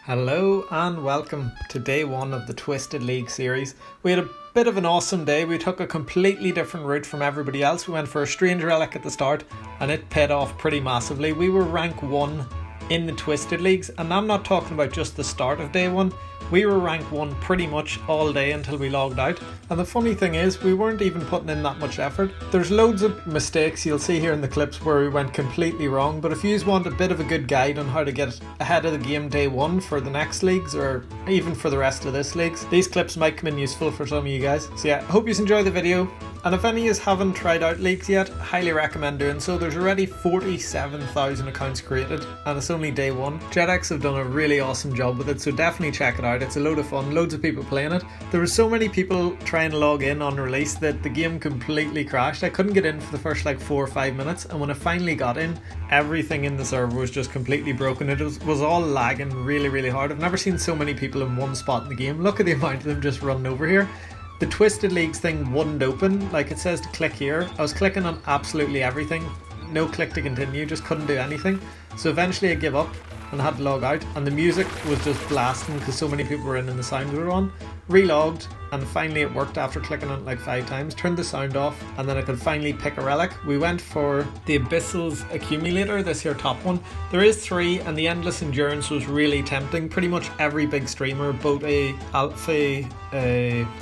Hello and welcome to day one of the Twisted League series. We had a bit of an awesome day. We took a completely different route from everybody else. We went for a strange relic at the start and it paid off pretty massively. We were rank 1 in the Twisted Leagues, and I'm not talking about just the start of day 1. We were rank 1 pretty much all day until we logged out, and the funny thing is we weren't even putting in that much effort. There's loads of mistakes you'll see here in the clips where we went completely wrong, but if you want a bit of a good guide on how to get ahead of the game day 1 for the next leagues or even for the rest of this leagues, these clips might come in useful for some of you guys. So yeah, I hope you enjoy the video. And if any of you haven't tried out leagues yet, highly recommend doing so. There's already 47,000 accounts created and it's only day 1. JetX have done a really awesome job with it, so definitely check it out. It's a load of fun, loads of people playing it. There were so many people trying to log in on release that the game completely crashed. I couldn't get in for the first 4 or 5 minutes, and when I finally got in, everything in the server was just completely broken. It was all lagging really hard. I've never seen so many people in one spot in the game. Look at the amount of them just running over here. The Twisted Leagues thing wouldn't open, like it says to click here. I was clicking on absolutely everything, no click to continue, just couldn't do anything. So eventually I gave up and had to log out, and the music was just blasting because so many people were in and the sound were on. Relogged, and finally it worked after clicking on it 5 times. Turned the sound off, and then I could finally pick a relic. We went for the Abyssal's Accumulator, this here top one. There is 3, and the Endless Endurance was really tempting. Pretty much every big streamer, Boaty, Alfie,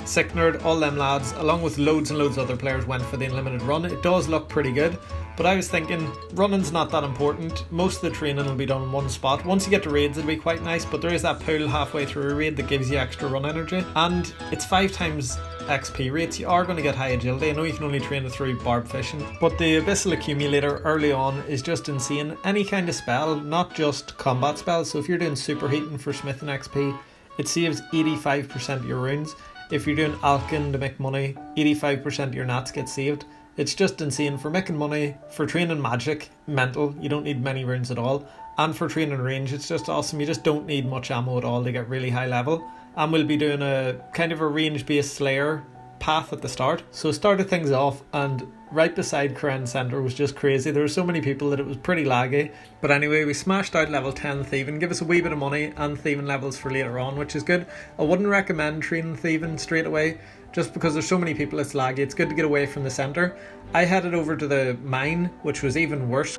Sick Nerd, all them lads, along with loads and loads of other players, went for the Unlimited run. It does look pretty good, but I was thinking running's not that important. Most of the training will be done in one spot. Once you get to raids, it'll be quite nice, but there is that pool halfway through a raid that gives you extra run energy, and it's 5 times XP rates. You are going to get high agility. I know you can only train it through barb fishing, but the Abyssal Accumulator early on is just insane. Any kind of spell, not just combat spells. So if you're doing superheating for smithing XP, it saves 85% of your runes. If you're doing alchemy to make money, 85% of your nats get saved. It's just insane for making money, for training magic, mental, you don't need many runes at all, and for training range, it's just awesome. You just don't need much ammo at all to get really high level. And we'll be doing a kind of a range based slayer path at the start. So started things off, and right beside Karen Center was just crazy. There were so many people that it was pretty laggy. But anyway, we smashed out level 10 thieving, give us a wee bit of money and thieving levels for later on, which is good. I wouldn't recommend training thieving straight away, just because there's so many people it's laggy. It's good to get away from the center. I headed over to the mine, which was even worse.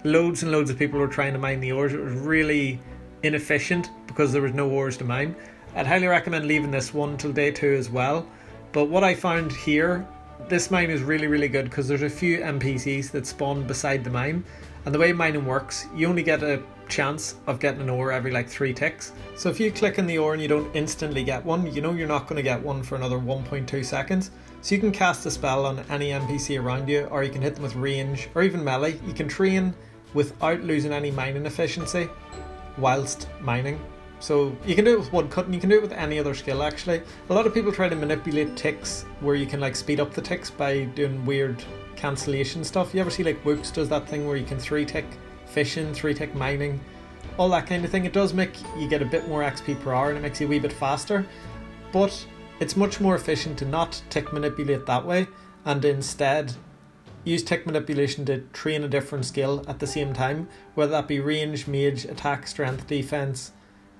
Loads and loads of people were trying to mine the ores. It was really inefficient because there was no ores to mine. I'd highly recommend leaving this one till day 2 as well. But what I found here, this mine is really good because there's a few NPCs that spawn beside the mine, and the way mining works, you only get a chance of getting an ore every 3 ticks. So if you click on the ore and you don't instantly get one, you know you're not going to get one for another 1.2 seconds. So you can cast a spell on any NPC around you, or you can hit them with range or even melee. You can train without losing any mining efficiency whilst mining. So you can do it with woodcutting, you can do it with any other skill actually. A lot of people try to manipulate ticks where you can speed up the ticks by doing weird cancellation stuff. You ever see Whoops does that thing where you can 3-tick fishing, 3-tick mining, all that kind of thing. It does make you get a bit more XP per hour and it makes you a wee bit faster, but it's much more efficient to not tick manipulate that way and instead use tick manipulation to train a different skill at the same time, whether that be range, mage, attack, strength, defense,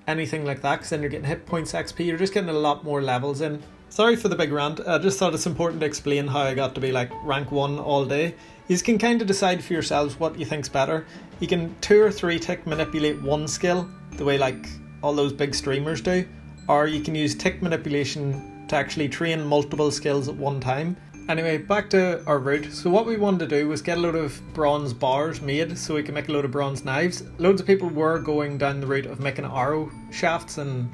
anything like that, because then you're getting hit points XP, you're just getting a lot more levels in. Sorry for the big rant, I just thought it's important to explain how I got to be rank 1 all day. You can kind of decide for yourselves what you think's better. You can 2 or 3 tick manipulate one skill, the way all those big streamers do, or you can use tick manipulation to actually train multiple skills at one time. Anyway, back to our route. So what we wanted to do was get a load of bronze bars made so we can make a load of bronze knives. Loads of people were going down the route of making arrow shafts and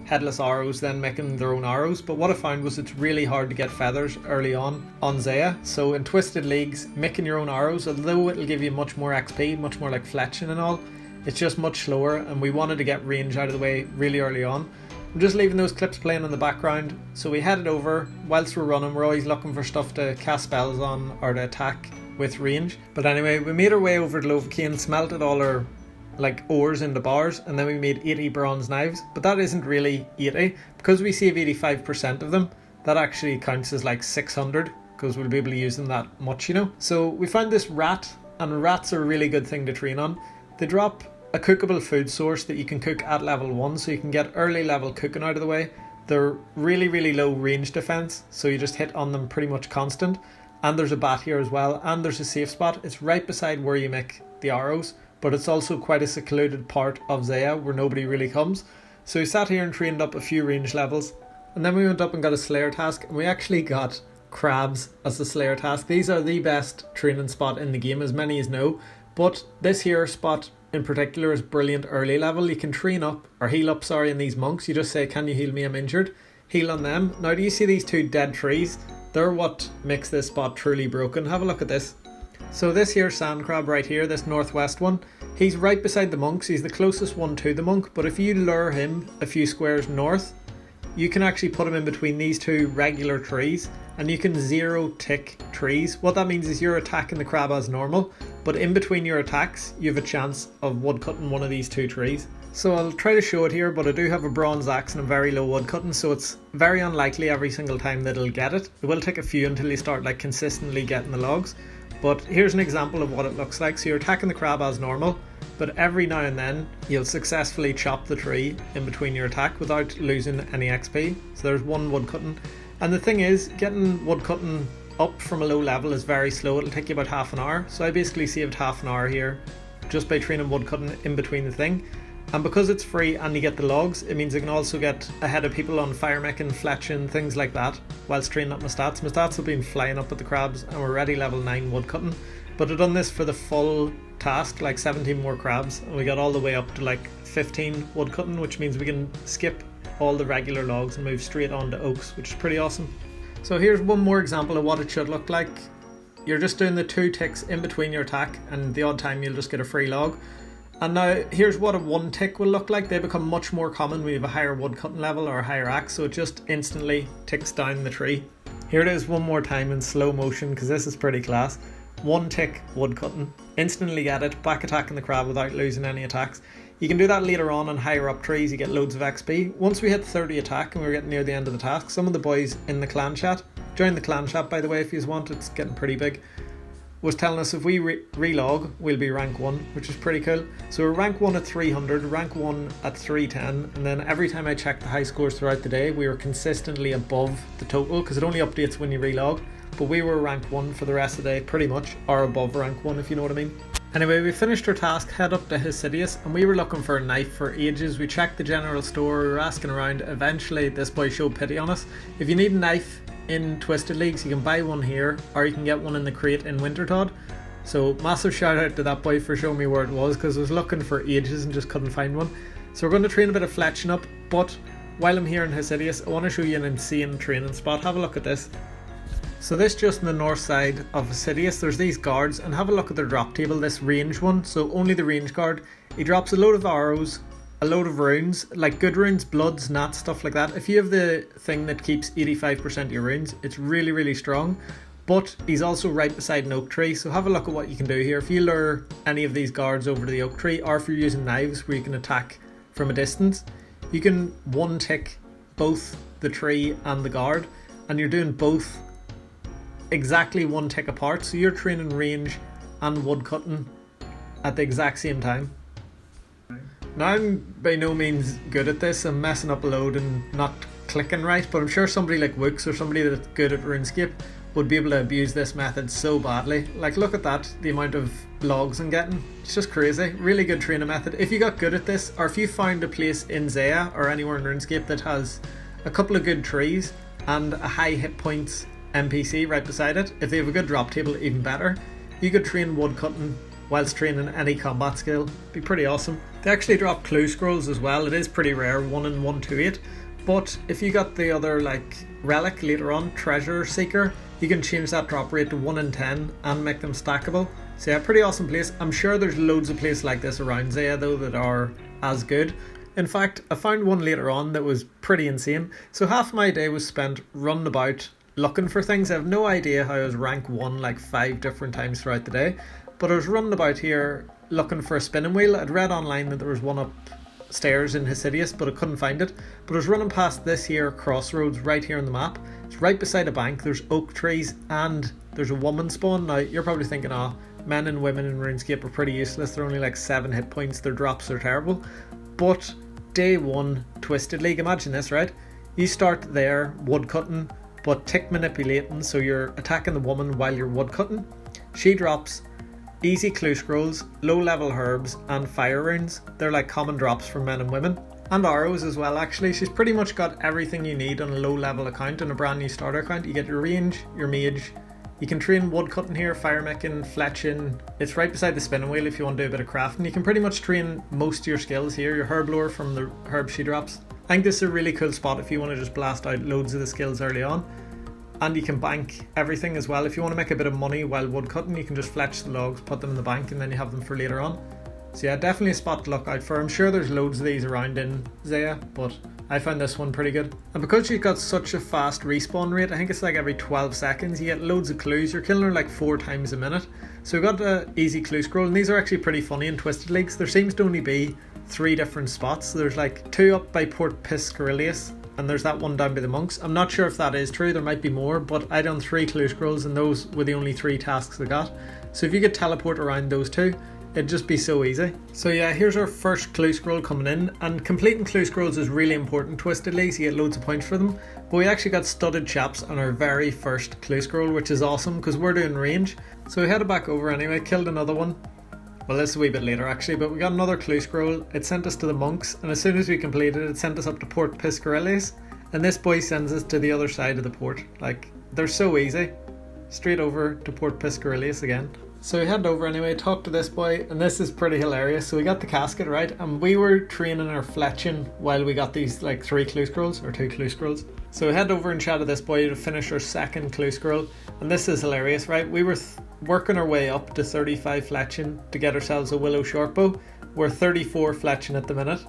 headless arrows, then making their own arrows. But what I found was it's really hard to get feathers early on Zaya. So in Twisted Leagues, making your own arrows, although it'll give you much more XP, much more fletching and all, it's just much slower, and we wanted to get range out of the way really early on. I'm just leaving those clips playing in the background. So we headed over. Whilst we're running, we're always looking for stuff to cast spells on or to attack with range. But anyway, we made our way over to Lovacane, smelted all our ores into bars, and then we made 80 bronze knives. But that isn't really 80, because we save 85% of them. That actually counts as 600, because we'll be able to use them that much, So we found this rat, and rats are a really good thing to train on. They drop a cookable food source that you can cook at level 1, so you can get early level cooking out of the way. They're really low range defense, so you just hit on them pretty much constant. And there's a bat here as well, and there's a safe spot. It's right beside where you make the arrows, but it's also quite a secluded part of Zaya where nobody really comes. So we sat here and trained up a few range levels, and then we went up and got a Slayer task, and we actually got crabs as the Slayer task. These are the best training spot in the game, as many as know, but this here spot in particular is brilliant early level. You can train up, or heal up, sorry, in these monks. You just say, can you heal me, I'm injured. Heal on them. Now do you see these two dead trees? They're what makes this spot truly broken. Have a look at this. So this here sand crab right here, this northwest one, he's right beside the monks. He's the closest one to the monk, but if you lure him a few squares north, you can actually put him in between these two regular trees, and you can zero tick trees. What that means is you're attacking the crab as normal, but in between your attacks you have a chance of woodcutting one of these two trees. So I'll try to show it here, but I do have a bronze axe and a very low woodcutting, so it's very unlikely every single time that it'll get it. It will take a few until you start like consistently getting the logs, but here's an example of what it looks like. So you're attacking the crab as normal, but every now and then you'll successfully chop the tree in between your attack without losing any XP. So there's one woodcutting. And the thing is, getting woodcutting up from a low level is very slow. It'll take you about half an hour. So I basically saved half an hour here just by training woodcutting in between the thing. And because it's free and you get the logs, it means I can also get ahead of people on fire making, fletching, things like that, whilst training up my stats. My stats have been flying up at the crabs, and we're already level 9 woodcutting. But I've done this for the full task, like 17 more crabs, and we got all the way up to like 15 woodcutting, which means we can skip all the regular logs and move straight on to oaks, which is pretty awesome. So here's one more example of what it should look like. You're just doing the 2 ticks in between your attack, and the odd time you'll just get a free log. And now here's what a 1 tick will look like. They become much more common when you have a higher woodcutting level or a higher axe, so it just instantly ticks down the tree. Here it is one more time in slow motion, because this is pretty class. 1 tick woodcutting, instantly get it, back attacking the crab without losing any attacks. You can do that later on higher up trees, you get loads of XP. Once we hit 30 attack and we were getting near the end of the task, some of the boys in the clan chat, join the clan chat by the way if you want, it's getting pretty big, was telling us if we relog, we'll be rank 1, which is pretty cool. So we're rank 1 at 300, rank 1 at 310, and then every time I checked the high scores throughout the day, we were consistently above the total, because it only updates when you relog. But we were rank 1 for the rest of the day, pretty much, or above rank 1 if you know what I mean. Anyway, we finished our task, head up to Hesidius, and we were looking for a knife for ages. We checked the general store, we were asking around. Eventually this boy showed pity on us. If you need a knife in Twisted Leagues, you can buy one here, or you can get one in the crate in Wintertodd. So massive shout out to that boy for showing me where it was, because I was looking for ages and just couldn't find one. So we're going to train a bit of fletching up, but while I'm here in Hesidius, I want to show you an insane training spot. Have a look at this. So this just on the north side of Hesidius, there's these guards, and have a look at their drop table, this range one. So only the range guard, he drops a load of arrows, a load of runes, like good runes, bloods, gnats, stuff like that. If you have the thing that keeps 85% of your runes, it's really strong. But he's also right beside an oak tree, so have a look at what you can do here. If you lure any of these guards over to the oak tree, or if you're using knives where you can attack from a distance, you can 1 tick both the tree and the guard, and you're doing both exactly 1 tick apart, so you're training range and woodcutting at the exact same time. Now I'm by no means good at this, I'm messing up a load and not clicking right, but I'm sure somebody like Wooks or somebody that's good at RuneScape would be able to abuse this method so badly. Like look at that, the amount of logs I'm getting, it's just crazy. Really good training method. If you got good at this, or if you found a place in Zaya or anywhere in RuneScape that has a couple of good trees and a high hit points NPC right beside it, if they have a good drop table, even better. You could train woodcutting whilst training any combat skill. It'd be pretty awesome. They actually drop clue scrolls as well. It is pretty rare, 1 in 128, but if you got the other like relic later on, treasure seeker, you can change that drop rate to 1 in 10 and make them stackable. So yeah, pretty awesome place. I'm sure there's loads of places like this around Zaya though that are as good. In fact, I found one later on that was pretty insane. So half my day was spent running about looking for things. I have no idea how I was rank 1 like 5 different times throughout the day, but I was running about here looking for a spinning wheel. I'd read online that there was one upstairs in Hesidius, but I couldn't find it. But I was running past this here crossroads right here on the map. It's right beside a bank, there's oak trees, and there's a woman spawn. Now you're probably thinking, oh, men and women in RuneScape are pretty useless. They're only like 7 hit points, their drops are terrible. But day 1 Twisted League, imagine this, right? You start there woodcutting but tick manipulating, so you're attacking the woman while you're woodcutting. She drops easy clue scrolls, low level herbs and fire runes. They're like common drops for men and women. And arrows as well actually. She's pretty much got everything you need on a low level account, on a brand new starter account. You get your range, your mage, you can train woodcutting here, fire making, fletching. It's right beside the spinning wheel if you want to do a bit of crafting. You can pretty much train most of your skills here. Your herb lore from the herb she drops. I think this is a really cool spot if you want to just blast out loads of the skills early on. And you can bank everything as well. If you want to make a bit of money while woodcutting, you can just fletch the logs, put them in the bank, and then you have them for later on. So yeah, definitely a spot to look out for. I'm sure there's loads of these around in Zaya, but I found this one pretty good. And because she's got such a fast respawn rate, I think it's like every 12 seconds, you get loads of clues. You're killing her like 4 times a minute. So we've got an easy clue scroll, and these are actually pretty funny in Twisted Leagues. There seems to only be 3 different spots. There's like 2 up by Port Piscarilius, and there's that one down by the monks. I'm not sure if that is true, there might be more, but I done 3 clue scrolls and those were the only 3 tasks I got. So if you could teleport around those 2, it'd just be so easy. So yeah, here's our first clue scroll coming in, and completing clue scrolls is really important. Twisted Leagues, you get loads of points for them, but we actually got studded chaps on our very first clue scroll, which is awesome because we're doing range. So we headed back over anyway, killed another one. Well, this is a wee bit later actually, but we got another clue scroll. It sent us to the monks, and as soon as we completed it, it sent us up to Port Piscarilius, and this boy sends us to the other side of the port. Like, they're so easy. Straight over to Port Piscarilius again. So we headed over anyway, talked to this boy, and this is pretty hilarious. So we got the casket, right, and we were training our fletching while we got these like 3 clue scrolls, or 2 clue scrolls. So we headed over and chatted this boy to finish our second clue scroll, and this is hilarious, right? We were working our way up to 35 fletching to get ourselves a willow shortbow. We're 34 fletching at the minute.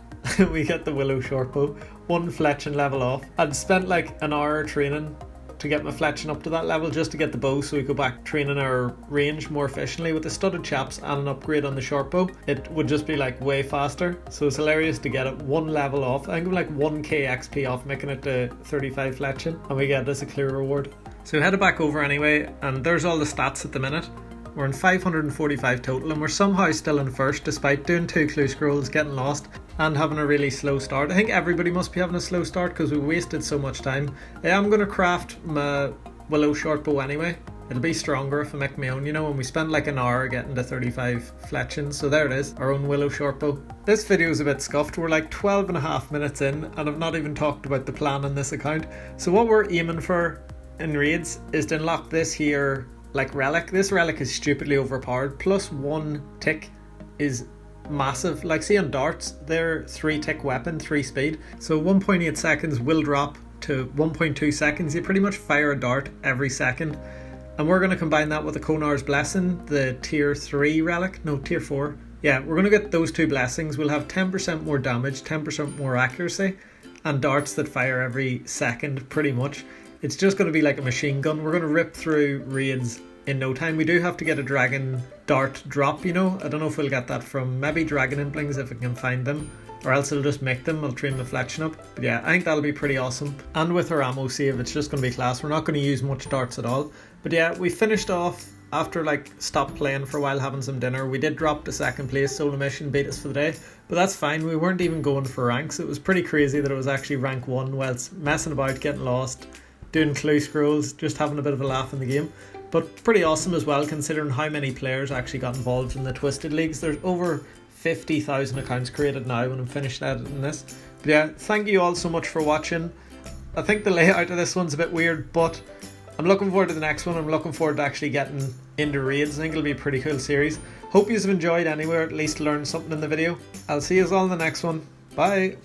We get the willow shortbow, 1 fletching level off. I'd spent like an hour training to get my fletching up to that level just to get the bow, so we go back training our range more efficiently. With the studded chaps and an upgrade on the short bow, it would just be like way faster. So it's hilarious to get it 1 level off. I think I'm like 1k XP off making it to 35 fletching, and we get this a clear reward. So we headed back over anyway, and there's all the stats at the minute. We're in 545 total, and we're somehow still in first despite doing 2 clue scrolls, getting lost, and having a really slow start. I think everybody must be having a slow start because we wasted so much time. I am going to craft my willow shortbow anyway. It'll be stronger if I make my own, you know, and we spent like an hour getting to 35 fletching. So there it is, our own willow shortbow. This video is a bit scuffed. We're like 12.5 minutes in, and I've not even talked about the plan on this account. So what we're aiming for in raids is to unlock this here like relic. This relic is stupidly overpowered. Plus 1 tick is massive. Like, see on darts, they're 3 tick weapon, 3 speed, so 1.8 seconds will drop to 1.2 seconds. You pretty much fire a dart every second, and we're going to combine that with a Konar's Blessing, the tier 3 relic, no, tier 4. Yeah, we're going to get those 2 blessings. We'll have 10% more damage, 10% more accuracy, and darts that fire every second pretty much. It's just going to be like a machine gun. We're going to rip through raids in no time. We do have to get a dragon dart drop, you know. I don't know if we'll get that from maybe dragon implings if we can find them, or else it'll just make them. I'll train the fletching up. But yeah, I think that'll be pretty awesome. And with our ammo save, it's just going to be class. We're not going to use much darts at all. But yeah, we finished off after like stopped playing for a while, having some dinner. We did drop to 2nd place. Solo mission beat us for the day, but that's fine. We weren't even going for ranks. It was pretty crazy that it was actually rank 1 whilst messing about, getting lost, doing clue scrolls, just having a bit of a laugh in the game. But pretty awesome as well, considering how many players actually got involved in the Twisted Leagues. There's over 50,000 accounts created now when I'm finished editing this. But yeah, thank you all so much for watching. I think the layout of this one's a bit weird, but I'm looking forward to the next one. I'm looking forward to actually getting into raids. I think it'll be a pretty cool series. Hope you've enjoyed anyway, or at least learned something in the video. I'll see you all in the next one. Bye!